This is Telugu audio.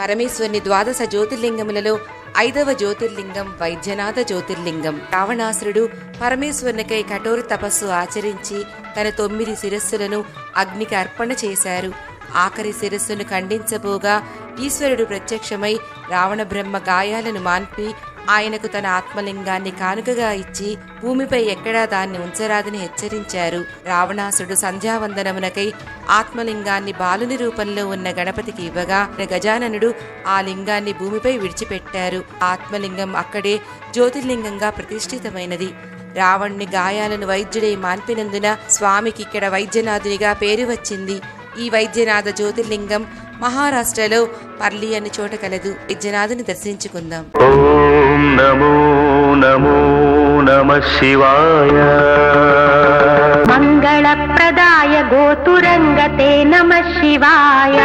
పరమేశ్వరుని ద్వాదశ జ్యోతిర్లింగములలో 5వ జ్యోతిర్లింగం వైద్యనాథ జ్యోతిర్లింగం. రావణాసురుడు పరమేశ్వరునికై కఠోర తపస్సు ఆచరించి తన 9 శిరస్సులను అగ్నికి అర్పణ చేశారు. ఆఖరి శిరస్సును ఖండించబోగా ఈశ్వరుడు ప్రత్యక్షమై రావణ బ్రహ్మ గాయాలను మాన్పి ఆయనకు తన ఆత్మలింగాన్ని కానుకగా ఇచ్చి భూమిపై ఎక్కడా దాన్ని ఉంచరాదని హెచ్చరించారు. రావణాసుడు సంధ్యావందనమునకై ఆత్మలింగాన్ని బాలుని రూపంలో ఉన్న గణపతికి ఇవ్వగా గజాననుడు ఆ లింగాన్ని భూమిపై విడిచిపెట్టారు. ఆత్మలింగం అక్కడే జ్యోతిర్లింగంగా ప్రతిష్ఠితమైనది. రావణుని గాయాలను వైద్యుడై మాన్పినందున స్వామికి ఇక్కడ వైద్యనాథునిగా పేరు వచ్చింది. ఈ వైద్యనాథ జ్యోతిర్లింగం మహారాష్ట్రలో పర్లి అనే చోట కలదు. వైద్యనాథుని దర్శించుకుందాం. ఓం నమో నమో నమః శివాయ. మంగళప్రదాయ గోతురంగతే నమః శివాయ.